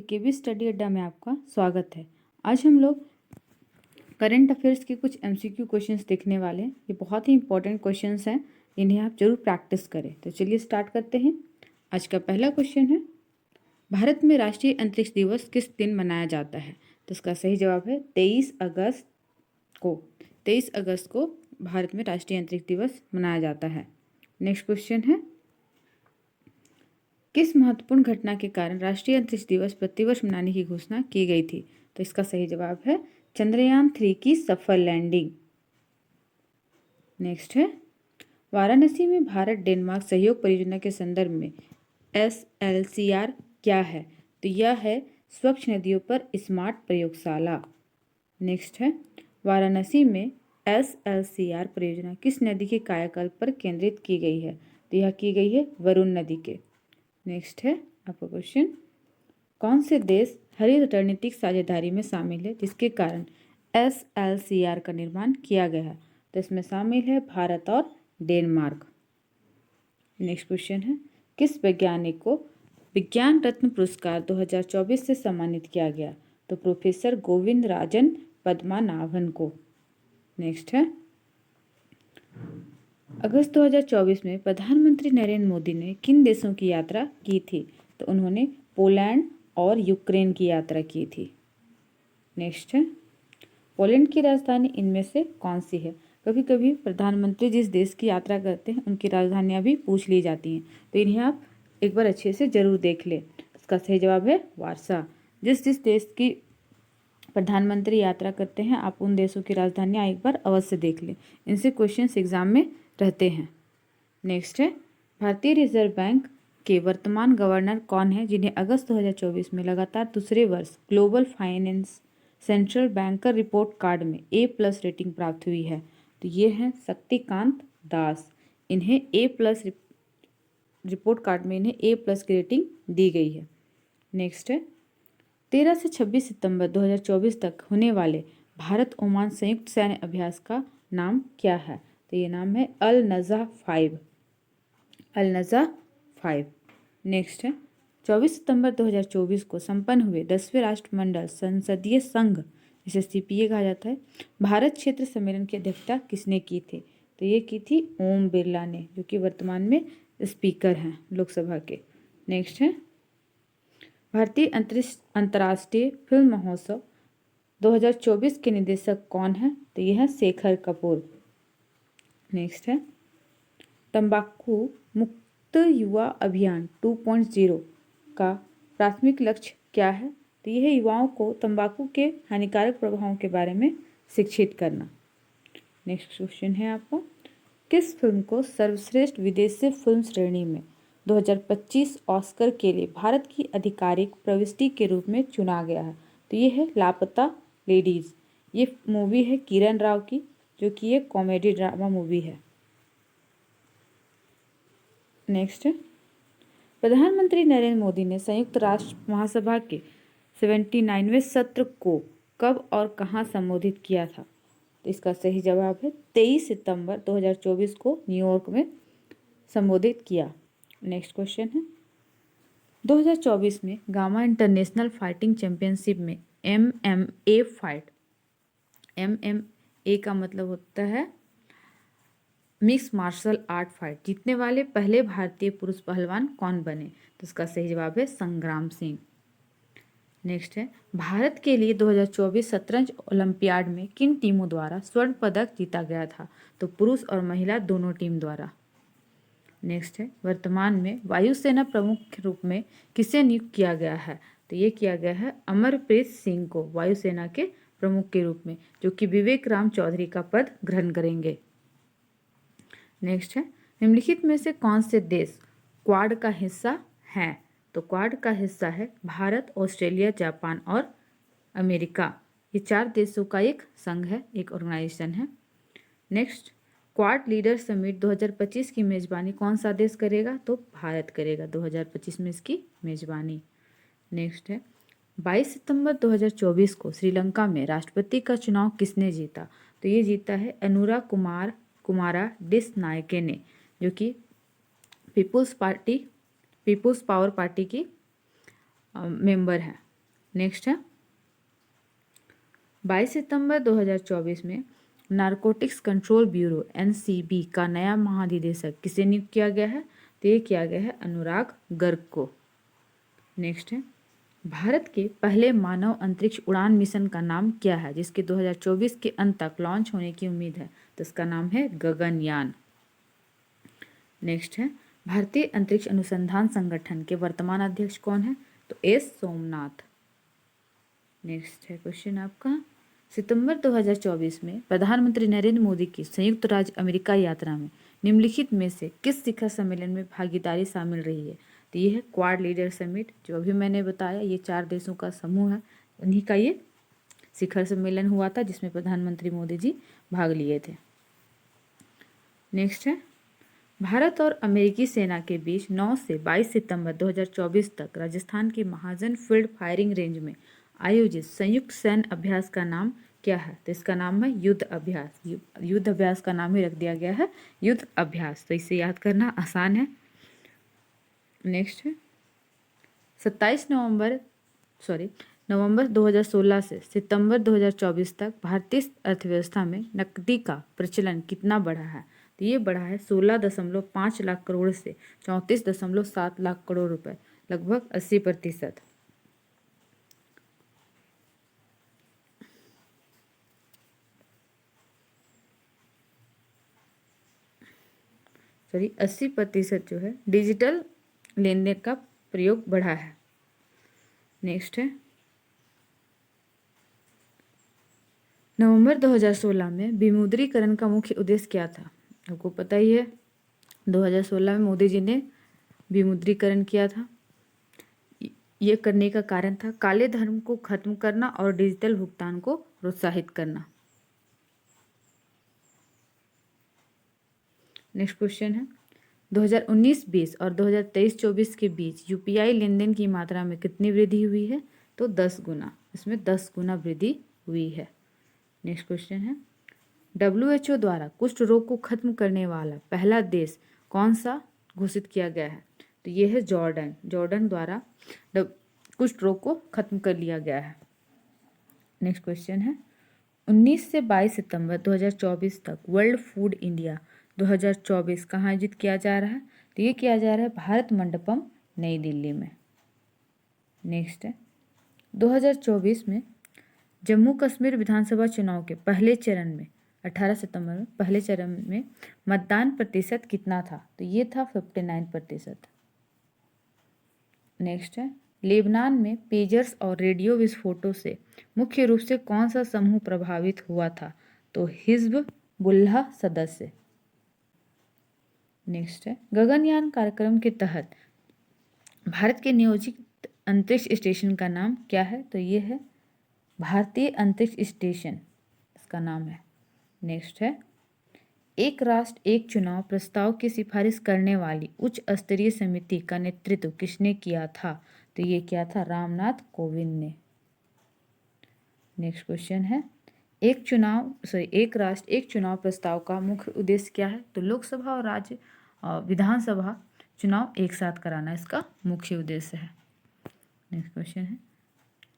केबी study अड्डा में आपका स्वागत है। आज हम लोग करंट अफेयर्स के कुछ एमसीक्यू क्वेश्चंस देखने वाले हैं। ये बहुत ही इंपॉर्टेंट क्वेश्चंस हैं, इन्हें आप जरूर प्रैक्टिस करें। तो चलिए स्टार्ट करते हैं। आज का पहला क्वेश्चन है, भारत में राष्ट्रीय अंतरिक्ष दिवस किस दिन मनाया जाता है? तो इसका सही जवाब है 23 अगस्त को। 23 अगस्त को भारत में राष्ट्रीय अंतरिक्ष दिवस मनाया जाता है। नेक्स्ट क्वेश्चन है, किस महत्वपूर्ण घटना के कारण राष्ट्रीय अंतरिक्ष दिवस प्रतिवर्ष मनाने की घोषणा की गई थी? तो इसका सही जवाब है चंद्रयान 3 की सफल लैंडिंग। नेक्स्ट है, वाराणसी में भारत डेनमार्क सहयोग परियोजना के संदर्भ में SLCR क्या है? तो यह है स्वच्छ नदियों पर स्मार्ट प्रयोगशाला। नेक्स्ट है, वाराणसी में SLCR परियोजना किस नदी के कायाकल्प पर केंद्रित की गई है? तो यह की गई है वरुण नदी के। नेक्स्ट है आपका क्वेश्चन, कौन से देश हरित रणनीतिक साझेदारी में शामिल है जिसके कारण SLCR का निर्माण किया गया है? तो इसमें शामिल है भारत और डेनमार्क। नेक्स्ट क्वेश्चन है, किस वैज्ञानिक को विज्ञान रत्न पुरस्कार 2024 से सम्मानित किया गया? तो प्रोफेसर गोविंद राजन पद्मनाभन को। नेक्स्ट है, अगस्त 2024 में प्रधानमंत्री नरेंद्र मोदी ने किन देशों की यात्रा की थी? तो उन्होंने पोलैंड और यूक्रेन की यात्रा की थी। नेक्स्ट है, पोलैंड की राजधानी इनमें से कौन सी है? कभी कभी प्रधानमंत्री जिस देश की यात्रा करते हैं उनकी राजधानियां भी पूछ ली जाती हैं, तो इन्हें आप एक बार अच्छे से जरूर देख लें। इसका सही जवाब है वारसा। जिस जिस देश की प्रधानमंत्री यात्रा करते हैं आप उन देशों की राजधानियां एक बार अवश्य देख लें, इनसे क्वेश्चंस एग्जाम में रहते हैं। नेक्स्ट है, भारतीय रिजर्व बैंक के वर्तमान गवर्नर कौन है जिन्हें अगस्त 2024 में लगातार दूसरे वर्ष global finance central banker report card में A+ रेटिंग प्राप्त हुई है? तो ये हैं शक्तिकांत दास। इन्हें A+ रिपोर्ट कार्ड में इन्हें A+ की रेटिंग दी गई है। नेक्स्ट है, 13 से 26 सितंबर 2024 तक होने वाले भारत ओमान संयुक्त सैन्य अभ्यास का नाम क्या है? तो ये नाम है अल नज़ा 5। अल नज़ा 5। नेक्स्ट है, 24 सितंबर 2024 को संपन्न हुए 10वें राष्ट्रमंडल संसदीय संघ, जिसे CPA कहा जाता है, भारत क्षेत्र सम्मेलन की अध्यक्षता किसने की थी? तो ये की थी ओम बिरला ने, जो कि वर्तमान में स्पीकर हैं लोकसभा के। नेक्स्ट है, भारतीय अंतर्राष्ट्रीय फिल्म महोत्सव 2024 के निदेशक कौन है? तो यह है शेखर कपूर। नेक्स्ट है, तंबाकू मुक्त युवा अभियान 2.0 का प्राथमिक लक्ष्य क्या है? तो यह युवाओं को तंबाकू के हानिकारक प्रभावों के बारे में शिक्षित करना। नेक्स्ट क्वेश्चन है आपका, किस फिल्म को सर्वश्रेष्ठ विदेशी फिल्म श्रेणी में 2025 ऑस्कर के लिए भारत की आधिकारिक प्रविष्टि के रूप में चुना गया है? तो ये है लापता लेडीज। ये मूवी है किरण राव की, जो कि एक कॉमेडी ड्रामा मूवी है। नेक्स्ट है, प्रधानमंत्री नरेंद्र मोदी ने संयुक्त राष्ट्र महासभा के 79वें सत्र को कब और कहाँ संबोधित किया था? तो इसका सही जवाब है 23 सितंबर 2024 को न्यूयॉर्क में संबोधित किया। नेक्स्ट क्वेश्चन है, 2024 में गामा इंटरनेशनल फाइटिंग चैंपियनशिप में MMA फाइट, MMA का मतलब होता है मिक्स मार्शल आर्ट फाइट, जीतने वाले पहले भारतीय पुरुष पहलवान कौन बने? तो इसका सही जवाब है संग्राम सिंह। नेक्स्ट है, भारत के लिए 2024 शतरंज ओलंपियाड में किन टीमों द्वारा स्वर्ण पदक जीता गया था? तो पुरुष और महिला दोनों टीम द्वारा। नेक्स्ट है, वर्तमान में वायुसेना प्रमुख के रूप में किसे नियुक्त किया गया है? तो ये किया गया है अमरप्रीत सिंह को वायुसेना के प्रमुख के रूप में, जो कि विवेक राम चौधरी का पद ग्रहण करेंगे। नेक्स्ट है, निम्नलिखित में से कौन से देश क्वाड का हिस्सा हैं? तो क्वाड का हिस्सा है भारत, ऑस्ट्रेलिया, जापान और अमेरिका। ये 4 देशों का एक संघ है, एक ऑर्गेनाइजेशन है। नेक्स्ट, क्वाड लीडर समिट 2025 की मेजबानी कौन सा देश करेगा? तो भारत करेगा 2025 में इसकी मेजबानी। नेक्स्ट है, 22 सितंबर 2024 को श्रीलंका में राष्ट्रपति का चुनाव किसने जीता? तो ये जीता है अनुरा कुमारा डिसनायके ने, जो कि पीपुल्स पावर पार्टी की मेंबर है। नेक्स्ट है 22 सितंबर 2024 में नारकोटिक्स कंट्रोल ब्यूरो एनसीबी का नया महानिदेशक किसे नियुक्त किया गया है? तो ये किया गया है अनुराग गर्ग को। नेक्स्ट है भारत के पहले मानव अंतरिक्ष उड़ान मिशन का नाम क्या है, जिसके 2024 के अंत तक लॉन्च होने की उम्मीद है? तो इसका नाम है गगनयान। नेक्स्ट है भारतीय अंतरिक्ष अनुसंधान संगठन के वर्तमान अध्यक्ष कौन है? तो एस सोमनाथ। नेक्स्ट है क्वेश्चन आपका सितंबर 2024 में प्रधानमंत्री नरेंद्र मोदी की संयुक्त राज्य अमेरिका यात्रा में निम्नलिखित में से किस शिखर सम्मेलन में भागीदारी शामिल रही है? तो ये है क्वाड लीडर समिट, जो अभी मैंने बताया, ये 4 देशों का समूह है, उन्हीं का ये शिखर सम्मेलन हुआ था जिसमें प्रधानमंत्री मोदी जी भाग लिए थे। नेक्स्ट है भारत और अमेरिकी सेना के बीच 9 से 22 सितंबर 2024 तक राजस्थान के महाजन फील्ड फायरिंग रेंज में आयोजित संयुक्त सैन्य अभ्यास का नाम क्या है? तो इसका नाम है युद्ध अभ्यास। युद्ध अभ्यास का नाम ही रख दिया गया है युद्ध अभ्यास, तो इसे याद करना आसान है। नेक्स्ट है 27 नवंबर 2016 से सितंबर 2024 तक भारतीय अर्थव्यवस्था में नकदी का प्रचलन कितना बढ़ा है? तो ये बढ़ा है 16.5 लाख करोड़ से 34.7 लाख करोड़ रुपए, लगभग 80%। सॉरी 80% जो है डिजिटल लेन देन का प्रयोग बढ़ा है। नेक्स्ट है नवंबर 2016 में विमुद्रीकरण का मुख्य उद्देश्य क्या था? आपको पता ही है 2016 में मोदी जी ने विमुद्रीकरण किया था। ये करने का कारण था काले धन को खत्म करना और डिजिटल भुगतान को प्रोत्साहित करना। नेक्स्ट क्वेश्चन है 2019-20 और 2023-24 के बीच यूपीआई लेन देन की मात्रा में कितनी वृद्धि हुई है? तो 10 गुना, इसमें 10 गुना वृद्धि हुई है। नेक्स्ट क्वेश्चन है WHO द्वारा कुष्ठ रोग को खत्म करने वाला पहला देश कौन सा घोषित किया गया है? तो ये है जॉर्डन। जॉर्डन द्वारा कुष्ठ रोग को खत्म कर लिया गया है। नेक्स्ट क्वेश्चन है 19 से 22 सितंबर 2024 तक वर्ल्ड फूड इंडिया 2024 कहाँ आयोजित किया जा रहा है? तो ये किया जा रहा है भारत मंडपम नई दिल्ली में। नेक्स्ट है 2024 में जम्मू कश्मीर विधानसभा चुनाव के पहले चरण में 18 सितंबर में पहले चरण में मतदान प्रतिशत कितना था? तो ये था 59%। नेक्स्ट है लेबनान में पेजर्स और रेडियो विस्फोटों से मुख्य रूप से कौन सा समूह प्रभावित हुआ था? तो हिज़्बुल्लाह सदस्य। नेक्स्ट है गगनयान कार्यक्रम के तहत भारत के नियोजित अंतरिक्ष स्टेशन का नाम क्या है? तो ये है भारतीय अंतरिक्ष स्टेशन, इसका नाम है। नेक्स्ट है एक राष्ट्र एक चुनाव प्रस्ताव की सिफारिश करने वाली उच्च स्तरीय समिति का नेतृत्व किसने किया था? तो ये किया था रामनाथ कोविंद ने। नेक्स्ट क्वेश्चन है एक राष्ट्र एक चुनाव प्रस्ताव का मुख्य उद्देश्य क्या है? तो लोकसभा और राज्य विधानसभा चुनाव एक साथ कराना इसका मुख्य उद्देश्य है। नेक्स्ट क्वेश्चन है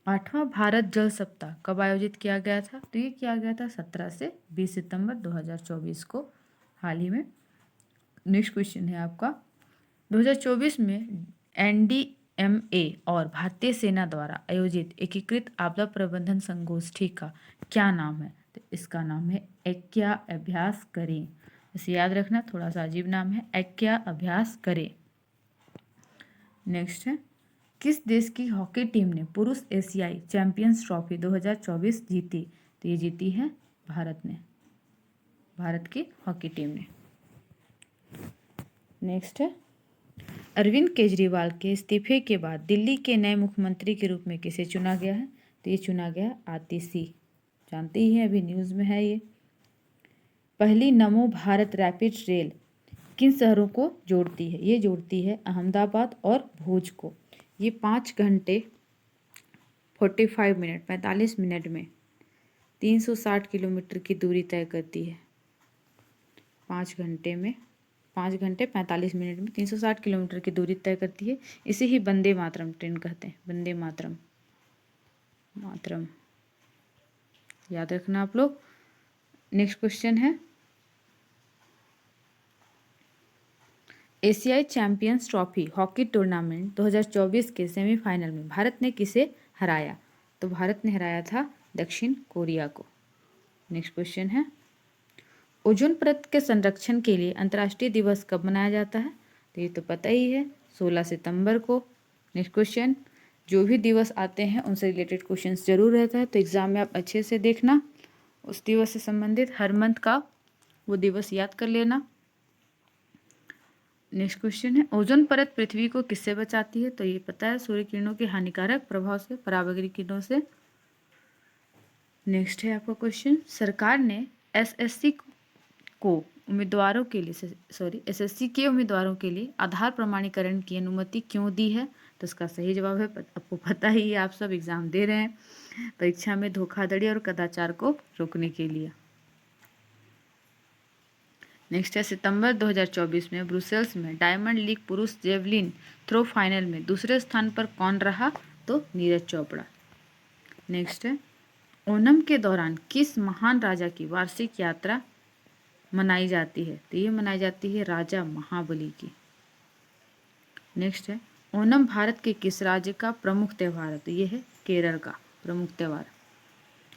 8वां भारत जल सप्ताह कब आयोजित किया गया था? तो ये किया गया था 17 से 20 सितंबर 2024 को, हाल ही में। नेक्स्ट क्वेश्चन है आपका 2024 में NDMA और भारतीय सेना द्वारा आयोजित एकीकृत आपदा प्रबंधन संगोष्ठी का क्या नाम है? तो इसका नाम है ऐक्या अभ्यास करें। इसे याद रखना, थोड़ा सा अजीब नाम है, ऐक्या अभ्यास करें। नेक्स्ट है किस देश की हॉकी टीम ने पुरुष एशियाई चैंपियंस ट्रॉफी 2024 जीती? तो ये जीती है भारत की हॉकी टीम ने। नेक्स्ट है अरविंद केजरीवाल के इस्तीफे के बाद दिल्ली के नए मुख्यमंत्री के रूप में किसे चुना गया है? तो ये चुना गया आतिशी, जानते ही हैं, अभी न्यूज़ में है। ये पहली नमो भारत रैपिड रेल किन शहरों को जोड़ती है? ये जोड़ती है अहमदाबाद और भुज को। ये 5 घंटे 45 मिनट में 360 किलोमीटर की दूरी तय करती है। 5 घंटे 45 मिनट में 360 किलोमीटर की दूरी तय करती है। इसे ही वंदे मातरम ट्रेन कहते हैं, वंदे मातरम। मातरम, याद रखना आप लोग। नेक्स्ट क्वेश्चन है, एशियाई चैंपियंस ट्रॉफी हॉकी टूर्नामेंट 2024 के सेमीफाइनल में भारत ने किसे हराया? तो भारत ने हराया था दक्षिण कोरिया को। नेक्स्ट क्वेश्चन है, ओजोन परत के संरक्षण के लिए अंतर्राष्ट्रीय दिवस कब मनाया जाता है? तो ये तो पता ही है, 16 सितंबर को। नेक्स्ट क्वेश्चन, जो भी दिवस आते हैं उनसे रिलेटेड क्वेश्चंस जरूर रहता है, तो एग्जाम में आप अच्छे से देखना, उस दिवस से संबंधित हर मंथ का वो दिवस याद कर लेना। नेक्स्ट क्वेश्चन है, ओजोन परत पृथ्वी को किससे बचाती है? तो ये पता है, सूर्य किरणों के हानिकारक प्रभाव से, पराबैंगनी किरणों से। नेक्स्ट है आपका क्वेश्चन, सरकार ने एसएससी को उम्मीदवारों के लिए एसएससी के उम्मीदवारों के लिए आधार प्रमाणीकरण की अनुमति क्यों दी है? तो इसका सही जवाब है, आपको पता ही है, आप सब एग्जाम दे रहे हैं, परीक्षा में धोखाधड़ी और कदाचार को रोकने के लिए। नेक्स्ट है, सितंबर 2024 में ब्रुसेल्स में डायमंड लीग पुरुष जेवलिन थ्रो फाइनल में दूसरे स्थान पर कौन रहा? तो नीरज चोपड़ा। नेक्स्ट है, ओणम के दौरान किस महान राजा की वार्षिक यात्रा मनाई जाती है? तो ये मनाई जाती है राजा महाबली की। नेक्स्ट है, ओणम भारत के किस राज्य का प्रमुख त्यौहार है? तो ये है केरल का प्रमुख त्यौहार।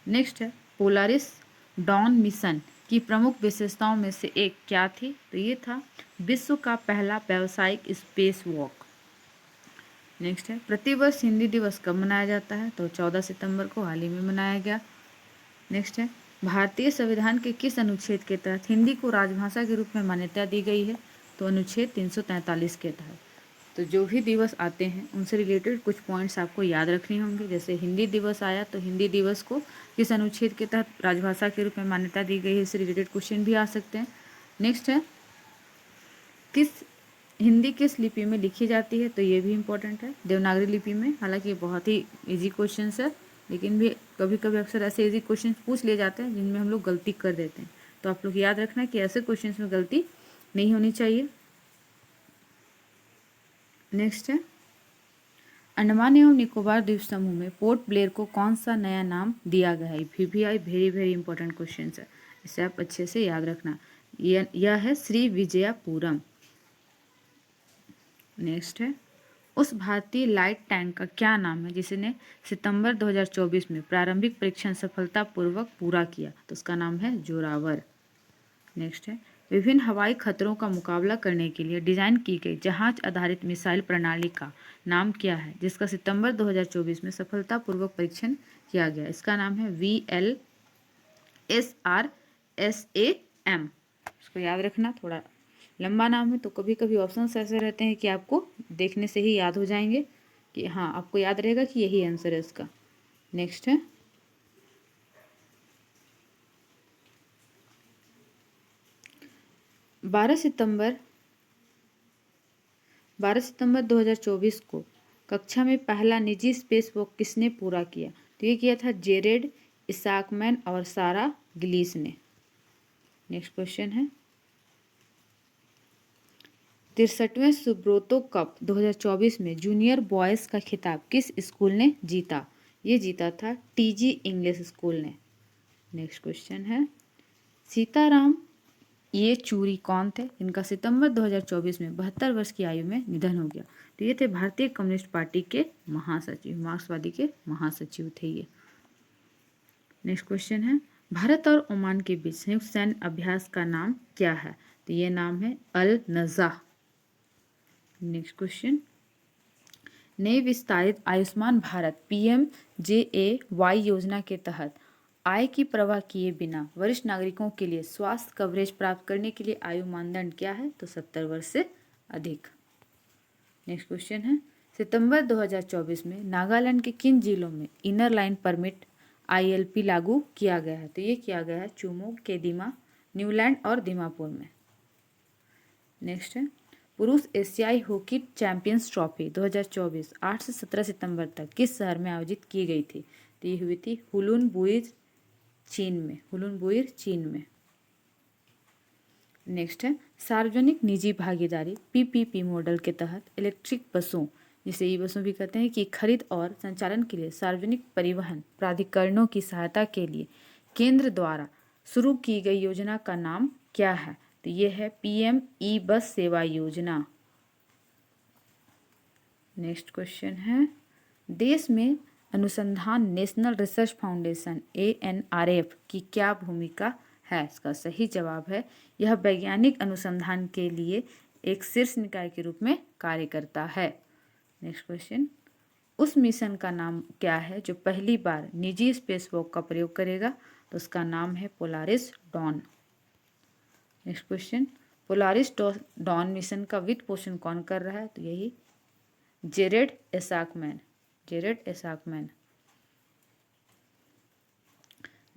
नेक्स्ट है, पोलारिस डॉन मिशन की प्रमुख विशेषताओं में से एक क्या थी? तो ये था विश्व का पहला व्यावसायिक स्पेस वॉक। नेक्स्ट है, प्रतिवर्ष हिंदी दिवस कब मनाया जाता है? तो 14 सितंबर को हाल ही में मनाया गया। नेक्स्ट है, भारतीय संविधान के किस अनुच्छेद के तहत हिंदी को राजभाषा के रूप में मान्यता दी गई है? तो अनुच्छेद 343 के तहत। तो जो भी दिवस आते हैं उनसे रिलेटेड कुछ पॉइंट्स आपको याद रखने होंगे। जैसे हिंदी दिवस आया तो हिंदी दिवस को किस अनुच्छेद के तहत राजभाषा के रूप में मान्यता दी गई है, इससे रिलेटेड क्वेश्चन भी आ सकते हैं। नेक्स्ट है, हिंदी किस लिपि में लिखी जाती है? तो ये भी इम्पोर्टेंट है, देवनागरी लिपि में। हालांकि ये बहुत ही ईजी क्वेश्चन है, लेकिन भी कभी कभी अक्सर ऐसे ईजी क्वेश्चन पूछ लिए जाते हैं जिनमें हम लोग गलती कर देते हैं, तो आप लोग याद रखना कि ऐसे क्वेश्चन में गलती नहीं होनी चाहिए। नेक्स्ट है, अंडमान एवं निकोबार द्वीप समूह में पोर्ट ब्लेयर को कौन सा नया नाम दिया गया है? VVI very very important question है, इसे आप अच्छे से याद रखना। यह है श्री विजयपुरम। नेक्स्ट है, उस भारतीय लाइट टैंक का क्या नाम है जिसने सितंबर 2024 में प्रारंभिक परीक्षण सफलतापूर्वक पूरा किया? तो उसका नाम है जोरावर। नेक्स्ट है, विभिन्न हवाई खतरों का मुकाबला करने के लिए डिजाइन की गई जहाज आधारित मिसाइल प्रणाली का नाम क्या है जिसका सितंबर 2024 में सफलतापूर्वक परीक्षण किया गया? इसका नाम है VLSRSAM। इसको याद रखना, थोड़ा लंबा नाम है, तो कभी कभी ऑप्शंस ऐसे रहते हैं कि आपको देखने से ही याद हो जाएंगे कि हाँ, आपको याद रहेगा कि यही आंसर है इसका। नेक्स्ट है, 12 सितंबर 2024 को कक्षा में पहला निजी स्पेस वॉक किसने पूरा किया? तो ये किया था जेरेड इसाकमैन और सारा गिलीस ने। नेक्स्ट क्वेश्चन है, 63वें सुब्रोतो कप 2024 में जूनियर बॉयज़ का खिताब किस स्कूल ने जीता? ये जीता था TG इंग्लिश स्कूल ने। नेक्स्ट क्वेश्चन है, सीताराम येचूरी कौन थे? इनका सितंबर 2024 में 72 वर्ष की आयु में निधन हो गया। तो ये थे भारतीय कम्युनिस्ट पार्टी के महासचिव, मार्क्सवादी के महासचिव थे ये। नेक्स्ट क्वेश्चन है, भारत और ओमान के बीच संयुक्त सैन्य अभ्यास का नाम क्या है? तो ये नाम है अल नज़ाह। नेक्स्ट क्वेश्चन, नई विस्तारित आयुष्मान भारत PMJAY योजना के तहत आय की परवाह किए बिना वरिष्ठ नागरिकों के लिए स्वास्थ्य कवरेज प्राप्त करने के लिए आयु मानदंड क्या है? तो 70 वर्ष से अधिक। नेक्स्ट क्वेश्चन है, सितंबर 2024 में नागालैंड के किन जिलों में इनर लाइन परमिट ILP लागू किया गया है? तो ये किया गया है चुमोक, केदिमा, न्यूलैंड और दीमापुर में। नेक्स्ट है, पुरुष एशियाई हॉकी चैंपियंस ट्रॉफी 2024 8 से 17 सितंबर तक किस शहर में आयोजित की गई थी? तो ये हुई थी हुलुन बुइर चीन में। नेक्स्ट है, सार्वजनिक निजी भागीदारी PPP मॉडल के तहत इलेक्ट्रिक बसों जिसे ई बसों भी कहते हैं, की खरीद और संचालन के लिए सार्वजनिक परिवहन प्राधिकरणों की सहायता के लिए केंद्र द्वारा शुरू की गई योजना का नाम क्या है? तो ये है पीएम ई बस सेवा योजना। नेक्स्ट क्वेश्चन है, देश में अनुसंधान नेशनल रिसर्च फाउंडेशन ANRF की क्या भूमिका है? इसका सही जवाब है, यह वैज्ञानिक अनुसंधान के लिए एक शीर्ष निकाय के रूप में कार्य करता है। नेक्स्ट क्वेश्चन, उस मिशन का नाम क्या है जो पहली बार निजी स्पेसवॉक का प्रयोग करेगा? तो उसका नाम है Polaris Dawn. Next question, Polaris Dawn mission का वित्त पोषण कौन कर रहा है? तो यही जेरेड एसाकमैन।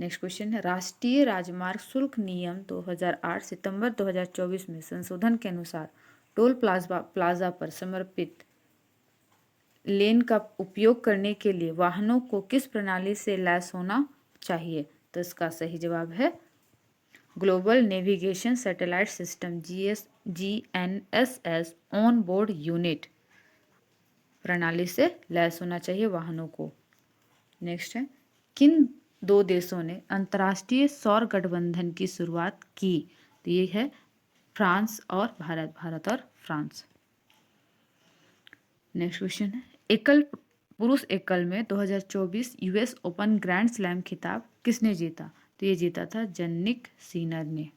नेक्स्ट क्वेश्चन है, राष्ट्रीय राजमार्ग शुल्क नियम 2008 सितंबर 2024 में संशोधन के अनुसार टोल प्लाजा पर समर्पित लेन का उपयोग करने के लिए वाहनों को किस प्रणाली से लैस होना चाहिए? तो इसका सही जवाब है global navigation satellite system GNSS on board unit प्रणाली से लैस होना चाहिए वाहनों को। नेक्स्ट है, किन दो देशों ने अंतर्राष्ट्रीय सौर गठबंधन की शुरुआत की? तो ये है फ्रांस और भारत और फ्रांस। नेक्स्ट क्वेश्चन है, पुरुष एकल में 2024 US ओपन ग्रैंड स्लैम खिताब किसने जीता? तो ये जीता था जन्निक सिनर ने।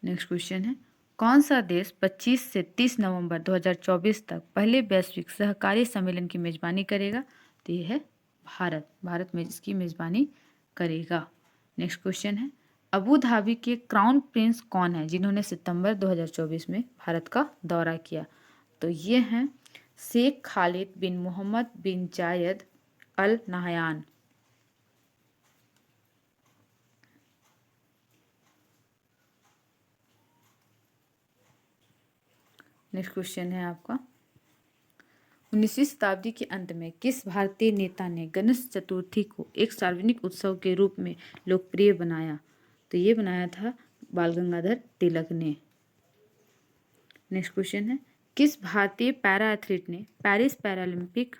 नेक्स्ट क्वेश्चन है, कौन सा देश 25 से 30 नवंबर 2024 तक पहले वैश्विक सहकारी सम्मेलन की मेजबानी करेगा? तो ये है भारत में इसकी मेजबानी करेगा। नेक्स्ट क्वेश्चन है, अबू धाबी के क्राउन प्रिंस कौन है जिन्होंने सितंबर 2024 में भारत का दौरा किया? तो ये हैं शेख खालिद बिन मोहम्मद बिन जायद अल नहयान। नेक्स्ट क्वेश्चन है आपका, 19वीं शताब्दी के अंत में किस भारतीय नेता ने गणेश चतुर्थी को एक सार्वजनिक उत्सव के रूप में लोकप्रिय बनाया? तो ये बनाया था बाल गंगाधर तिलक ने। नेक्स्ट क्वेश्चन है, किस भारतीय पैरा एथलीट ने पेरिस पैरालंपिक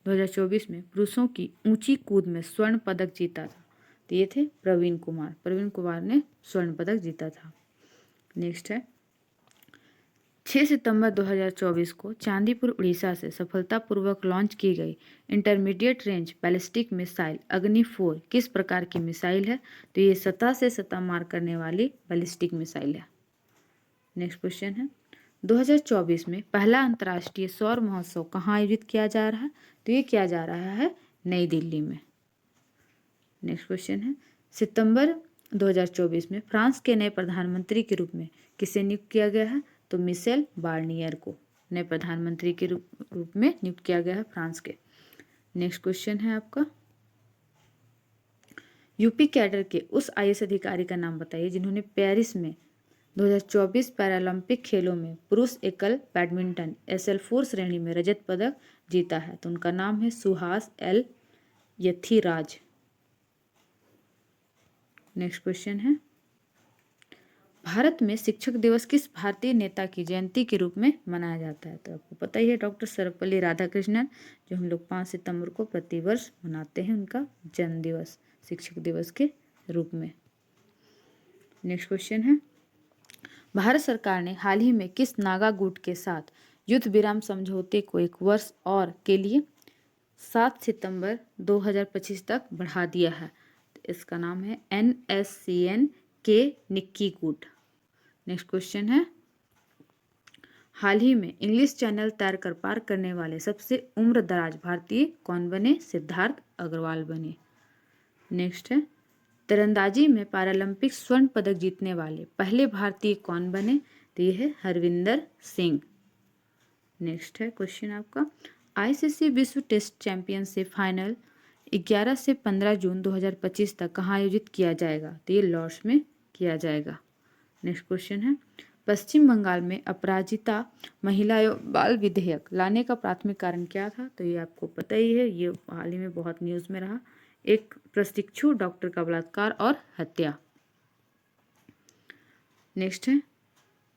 2024 में पुरुषों की ऊंची कूद में स्वर्ण पदक जीता था? तो ये थे प्रवीण कुमार ने स्वर्ण पदक जीता था। नेक्स्ट है, 6 सितंबर 2024 को चांदीपुर उड़ीसा से सफलतापूर्वक लॉन्च की गई इंटरमीडिएट रेंज बैलिस्टिक मिसाइल अग्नि 4 किस प्रकार की मिसाइल है? तो ये सतह से सतह मार करने वाली बैलिस्टिक मिसाइल है। नेक्स्ट क्वेश्चन है, 2024 में पहला अंतर्राष्ट्रीय सौर महोत्सव कहाँ आयोजित किया जा रहा है? तो ये किया जा रहा है नई दिल्ली में। नेक्स्ट क्वेश्चन है, सितंबर 2024 में फ्रांस के नए प्रधानमंत्री के रूप में किसे नियुक्त किया गया है? तो मिशेल बार्नियर को नए प्रधानमंत्री के रूप में नियुक्त किया गया है फ्रांस के। नेक्स्ट क्वेश्चन है आपका, यूपी कैडर के उस IAS अधिकारी का नाम बताइए जिन्होंने पेरिस में 2024 पैरालंपिक खेलों में पुरुष एकल बैडमिंटन SL4 श्रेणी में रजत पदक जीता है। तो उनका नाम है Suhas L Yathiraj. Next question है, भारत में शिक्षक दिवस किस भारतीय नेता की जयंती के रूप में मनाया जाता है? तो आपको पता ही है डॉक्टर सर्वपल्ली राधाकृष्णन, जो हम लोग 5 सितंबर को प्रतिवर्ष मनाते हैं उनका जन्म दिवस शिक्षक दिवस के रूप में। नेक्स्ट क्वेश्चन है, भारत सरकार ने हाल ही में किस नागा गुट के साथ युद्ध विराम समझौते को 1 वर्ष और के लिए 7 सितंबर 2025 तक बढ़ा दिया है? इसका नाम है NSCN के निक्की गुट। नेक्स्ट क्वेश्चन है, हाल ही में इंग्लिश चैनल तैरकर पार करने वाले सबसे उम्र दराज भारतीय कौन बने? सिद्धार्थ अग्रवाल बने। नेक्स्ट है, तीरंदाजी में पैरालंपिक स्वर्ण पदक जीतने वाले पहले भारतीय कौन बने? तो ये है हरविंदर सिंह। नेक्स्ट है क्वेश्चन आपका, ICC विश्व टेस्ट चैंपियनशिप फाइनल 11 से 15 जून 2025 तक कहाँ आयोजित किया जाएगा? तो ये लॉर्ड्स में किया जाएगा। नेक्स्ट क्वेश्चन है, पश्चिम बंगाल में अपराजिता महिला एवं बाल विधेयक लाने का प्राथमिक कारण क्या था? तो ये आपको पता ही है, ये हाल ही में बहुत न्यूज़ में रहा, एक प्रशिक्षु डॉक्टर का बलात्कार और हत्या। नेक्स्ट है,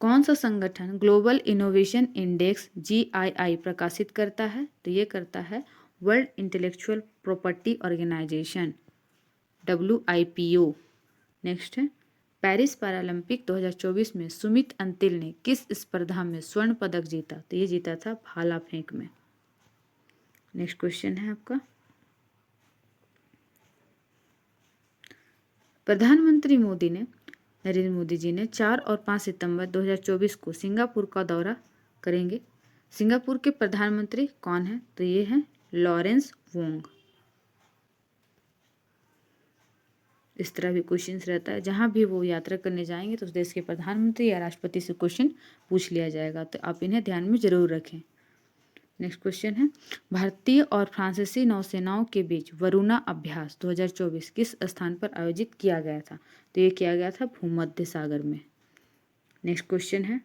कौन सा संगठन ग्लोबल इनोवेशन इंडेक्स GII प्रकाशित करता है? तो ये करता है world intellectual property organization, WIPO। Next है पेरिस पैरालंपिक 2024 में सुमित अंतिल ने किस स्पर्धा में स्वर्ण पदक जीता? तो ये जीता था भाला फेंक में। नेक्स्ट क्वेश्चन है आपका, प्रधानमंत्री नरेंद्र मोदी जी ने 4 और 5 सितंबर 2024 को सिंगापुर का दौरा करेंगे। सिंगापुर के प्रधानमंत्री कौन है? तो ये हैं लॉरेंस वोंग। इस तरह भी क्वेश्चंस रहता है, जहां भी वो यात्रा करने जाएंगे तो उस देश के प्रधानमंत्री या राष्ट्रपति से क्वेश्चन पूछ लिया जाएगा, तो आप इन्हें ध्यान में जरूर रखें। नेक्स्ट क्वेश्चन है भारतीय और फ्रांसीसी नौसेनाओं के बीच वरुणा अभ्यास 2024 किस स्थान पर आयोजित किया गया था? तो ये किया गया था भूमध्य सागर में। नेक्स्ट क्वेश्चन है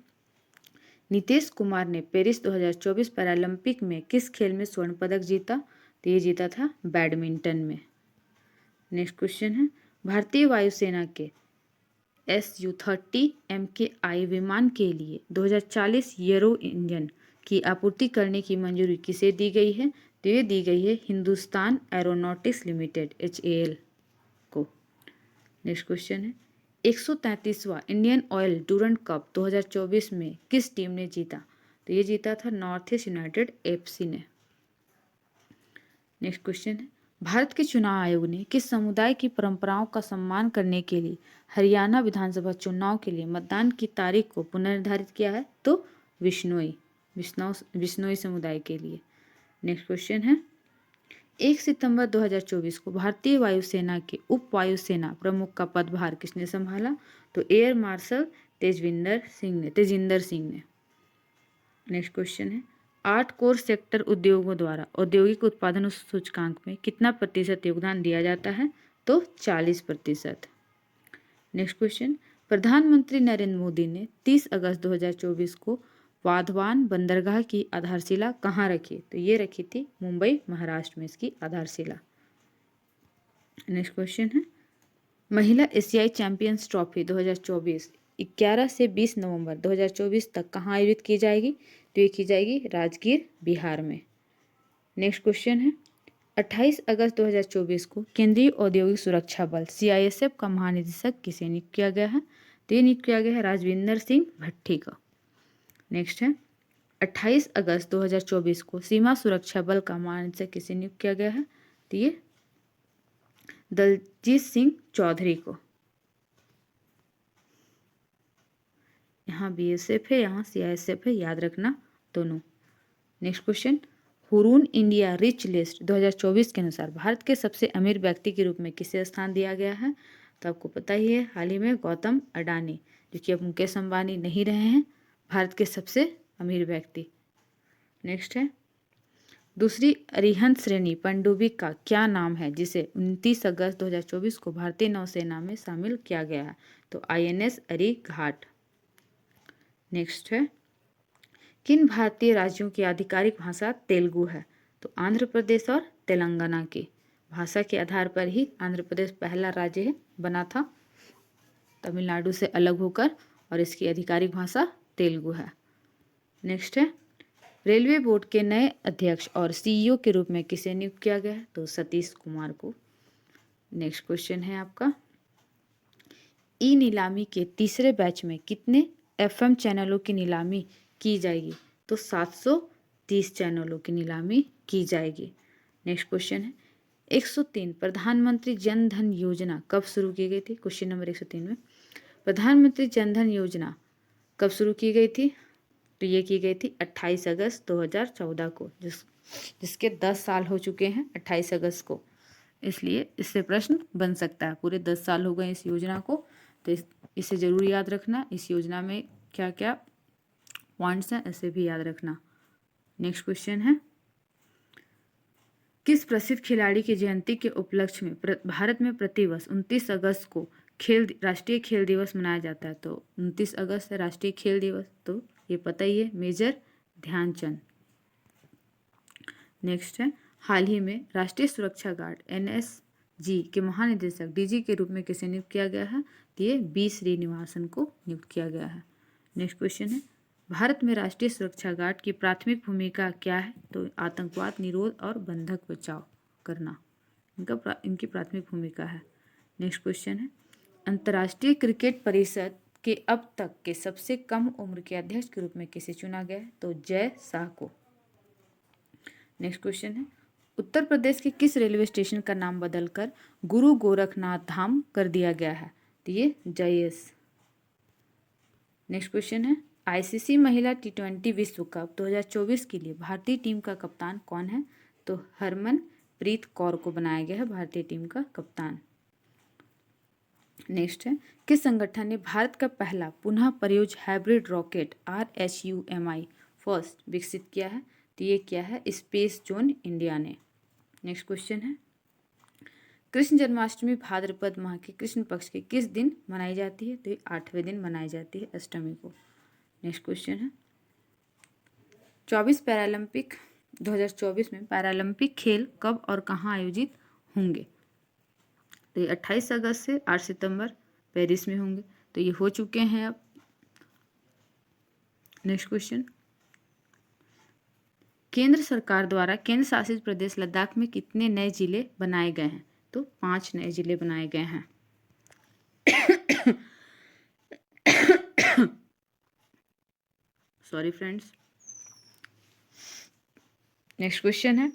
नीतीश कुमार ने पेरिस 2024 पैरालंपिक में किस खेल में स्वर्ण पदक जीता? तो ये जीता था बैडमिंटन में। नेक्स्ट क्वेश्चन है भारतीय वायुसेना के Su-30 MKI विमान के लिए 2040 यूरो इंजन की आपूर्ति करने की मंजूरी किसे दी गई है? तो ये दी गई है हिंदुस्तान एरोनॉटिक्स लिमिटेड HAL को। नेक्स्ट क्वेश्चन है 133वां इंडियन ऑयल डूरंट कप 2024 में किस टीम ने जीता? तो ये जीता था नॉर्थ ईस्ट यूनाइटेड FC ने। नेक्स्ट क्वेश्चन है भारत के चुनाव आयोग ने किस समुदाय की परंपराओं का सम्मान करने के लिए हरियाणा विधानसभा चुनाव के लिए मतदान की तारीख को पुनर्निर्धारित किया है? तो विश्नोई समुदाय के लिए। नेक्स्ट क्वेश्चन है 1 सितंबर 2024 को भारतीय वायुसेना के उप वायुसेना प्रमुख का पदभार किसने संभाला? तो एयर मार्शल तेजिंदर सिंह ने। नेक्स्ट क्वेश्चन है 8 कोर सेक्टर उद्योगों द्वारा औद्योगिक उत्पादन सूचकांक में कितना प्रतिशत योगदान दिया जाता है? तो 40%। नेक्स्ट क्वेश्चन प्रधानमंत्री नरेंद्र मोदी ने 30 अगस्त 2024 को वाधवान बंदरगाह की आधारशिला कहाँ रखी? तो ये रखी थी मुंबई महाराष्ट्र में इसकी आधारशिला। नेक्स्ट क्वेश्चन है महिला एशियाई चैंपियंस ट्रॉफी 2024 11 से 20 नवंबर 2024 तक कहाँ आयोजित की जाएगी? तो ये की जाएगी राजगीर बिहार में। नेक्स्ट क्वेश्चन है 28 अगस्त 2024 को केंद्रीय औद्योगिक सुरक्षा बल CISF का महानिदेशक किसे नियुक्त किया गया है? तो ये नियुक्त किया गया है राजविंदर सिंह भट्टी का। नेक्स्ट है 28 अगस्त 2024 को सीमा सुरक्षा बल का महानिदेशक किसे नियुक्त किया गया है? तो ये दलजीत सिंह चौधरी को। यहाँ BSF है, यहाँ CISF है, याद रखना दोनों। Next question Hurun India rich list 2024 के अनुसार भारत के सबसे अमीर व्यक्ति के रूप में किसे स्थान दिया गया है? तो आपको पता ही है हाल ही में गौतम अडानी, जो कि अब मुकेश अंबानी नहीं रहे हैं, भारत के सबसे अमीर व्यक्ति। नेक्स्ट है दूसरी अरिहंत श्रेणी पनडुब्बी का क्या नाम है जिसे 29 अगस्त 2024 को भारतीय नौसेना में शामिल किया गया है? तो INS अरिघाट। नेक्स्ट है किन भारतीय राज्यों की आधिकारिक भाषा तेलुगु है? तो आंध्र प्रदेश और तेलंगाना की भाषा के आधार पर ही आंध्र प्रदेश पहला राज्य बना था तमिलनाडु से अलग होकर, और इसकी आधिकारिक भाषा तेलुगु है। नेक्स्ट है रेलवे बोर्ड के नए अध्यक्ष और CEO के रूप में किसे नियुक्त किया गया है? तो सतीश कुमार को। नेक्स्ट क्वेश्चन है आपका नीलामी के तीसरे बैच में कितने FM चैनलों की नीलामी की जाएगी? तो 730 चैनलों की नीलामी की जाएगी। नेक्स्ट क्वेश्चन है 103 प्रधानमंत्री जन धन योजना कब शुरू की गई थी? क्वेश्चन नंबर 103 में प्रधानमंत्री जन धन योजना कब शुरू की गई थी? तो ये की गई थी 28 अगस्त 2014 को, जिसके 10 साल हो चुके हैं 28 अगस्त को, इसलिए इससे प्रश्न बन सकता है। पूरे 10 साल हो गए इस योजना को, तो इसे जरूर याद रखना। इस योजना में क्या क्या पॉइंट्स हैं इसे भी याद रखना। नेक्स्ट क्वेश्चन है किस प्रसिद्ध खिलाड़ी की जयंती के उपलक्ष्य में भारत में प्रतिवर्ष 29 अगस्त को राष्ट्रीय खेल दिवस मनाया जाता है? तो 29 अगस्त है राष्ट्रीय खेल दिवस, तो ये पता ही है मेजर ध्यानचंद। नेक्स्ट है हाल ही में राष्ट्रीय सुरक्षा गार्ड NSG के महानिदेशक DG के रूप में किसे नियुक्त किया गया है? तो ये B श्रीनिवासन को नियुक्त किया गया है। नेक्स्ट क्वेश्चन है, भारत में राष्ट्रीय सुरक्षा गार्ड की प्राथमिक भूमिका क्या है? तो आतंकवाद निरोध और बंधक बचाव करना इनकी प्राथमिक भूमिका है। नेक्स्ट क्वेश्चन है, अंतर्राष्ट्रीय क्रिकेट परिषद के अब तक के सबसे कम उम्र के अध्यक्ष के रूप में किसे चुना गया है? तो जय शाह को। नेक्स्ट क्वेश्चन है, उत्तर प्रदेश के किस रेलवे स्टेशन का नाम बदलकर गुरु गोरखनाथ धाम कर दिया गया है? तो ये जयेश। नेक्स्ट क्वेश्चन है, आईसीसी महिला T20 विश्व कप 2024 के लिए भारतीय टीम का कप्तान कौन है? तो हरमनप्रीत कौर को बनाया गया है भारतीय टीम का कप्तान। नेक्स्ट है, किस संगठन ने भारत का पहला पुनः प्रयोज्य हाइब्रिड रॉकेट RSUMI फर्स्ट विकसित किया है? तो ये क्या है? स्पेस जोन इंडिया ने। नेक्स्ट क्वेश्चन है, कृष्ण जन्माष्टमी भाद्रपद माह के कृष्ण पक्ष के किस दिन मनाई जाती है? तो ये 8वें दिन मनाई जाती है, अष्टमी को। नेक्स्ट क्वेश्चन है, 2024 में पैरालंपिक खेल कब और कहाँ आयोजित होंगे? तो ये 28 अगस्त से 8 सितंबर पेरिस में होंगे। तो ये हो चुके हैं अब। नेक्स्ट क्वेश्चन, केंद्र सरकार द्वारा केंद्र शासित प्रदेश लद्दाख में कितने नए जिले बनाए गए हैं? तो 5 नए जिले बनाए गए हैं। Sorry friends. नेक्स्ट क्वेश्चन है,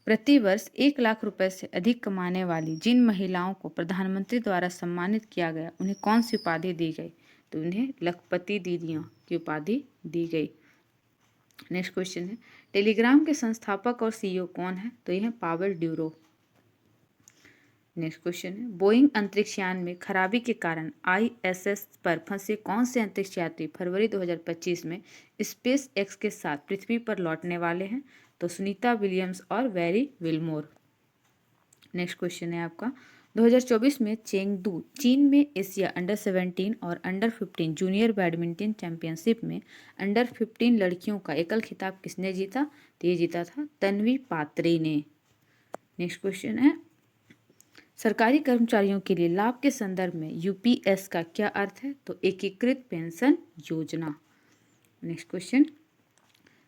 प्रतिवर्ष 1 लाख रुपए से अधिक कमाने वाली जिन महिलाओं को प्रधानमंत्री द्वारा सम्मानित किया गया उन्हें कौन सी उपाधि दी गई? तो उन्हें लखपति दीदियों की उपाधि दी गई। नेक्स्ट क्वेश्चन है, टेलीग्राम के संस्थापक और CEO कौन है? तो यह है पावेल ड्यूरो। नेक्स्ट क्वेश्चन है, बोइंग अंतरिक्षयान में खराबी के कारण ISS पर फंसे कौन से अंतरिक्ष यात्री फरवरी 2025 में स्पेस एक्स के साथ पृथ्वी पर लौटने वाले हैं? तो सुनीता विलियम्स और वेरी विलमोर। नेक्स्ट क्वेश्चन है आपका, 2024 में चेंगडू चीन में एशिया अंडर-17 और अंडर-15 जूनियर बैडमिंटन चैंपियनशिप में अंडर-15 लड़कियों का एकल खिताब किसने जीता? तो ये जीता था तन्वी पात्रे ने। नेक्स्ट क्वेश्चन है, सरकारी कर्मचारियों के लिए लाभ के संदर्भ में UPS का क्या अर्थ है? तो एकीकृत पेंशन योजना। नेक्स्ट क्वेश्चन,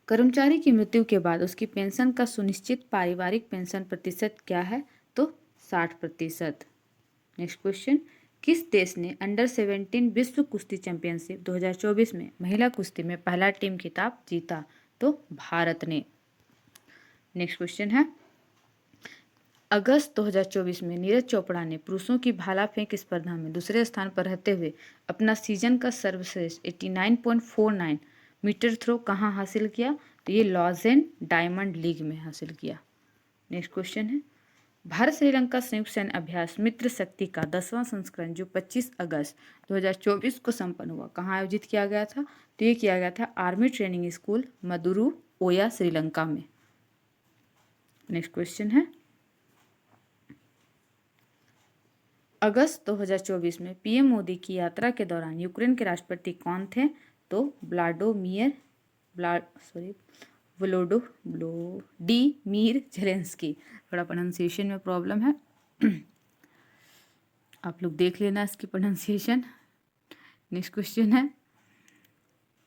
कर्मचारी की मृत्यु के बाद उसकी पेंशन का सुनिश्चित पारिवारिक पेंशन प्रतिशत क्या है? तो 60%। नेक्स्ट क्वेश्चन, किस देश ने अंडर-17 विश्व कुश्ती चैंपियनशिप 2024 में महिला कुश्ती में पहला टीम खिताब जीता? तो भारत ने। नेक्स्ट क्वेश्चन है, अगस्त 2024 में नीरज चोपड़ा ने पुरुषों की भाला फेंक स्पर्धा में दूसरे स्थान पर रहते हुए अपना सीजन का सर्वश्रेष्ठ 89.49 मीटर थ्रो कहाँ हासिल किया? तो ये लॉजेन डायमंड लीग में हासिल किया। नेक्स्ट क्वेश्चन है, भारत श्रीलंका संयुक्त सैन्य अभ्यास मित्र शक्ति का 10वां संस्करण जो 25 अगस्त 2024 को संपन्न हुआ कहाँ आयोजित किया गया था? तो ये किया गया था आर्मी ट्रेनिंग स्कूल मदुरु ओया श्रीलंका में। नेक्स्ट क्वेश्चन है, अगस्त 2024 में PM मोदी की यात्रा के दौरान यूक्रेन के राष्ट्रपति कौन थे? तो व्लोडिमीर जेलेंस्की। थोड़ा प्रोनाउंसिएशन में प्रॉब्लम है, आप लोग देख लेना इसकी प्रोनाउंसिएशन। नेक्स्ट क्वेश्चन है,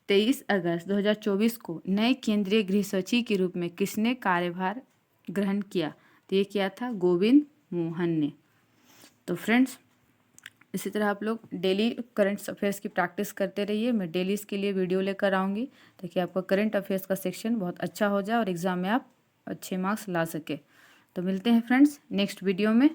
23 अगस्त 2024 को नए केंद्रीय गृह सचिव के रूप में किसने कार्यभार ग्रहण किया? तो ये किया था गोविंद मोहन ने। तो फ्रेंड्स, इसी तरह आप लोग डेली करंट अफेयर्स की प्रैक्टिस करते रहिए। मैं डेली इसके लिए वीडियो लेकर आऊँगी ताकि आपका करंट अफेयर्स का सेक्शन बहुत अच्छा हो जाए और एग्ज़ाम में आप अच्छे मार्क्स ला सके। तो मिलते हैं फ्रेंड्स नेक्स्ट वीडियो में।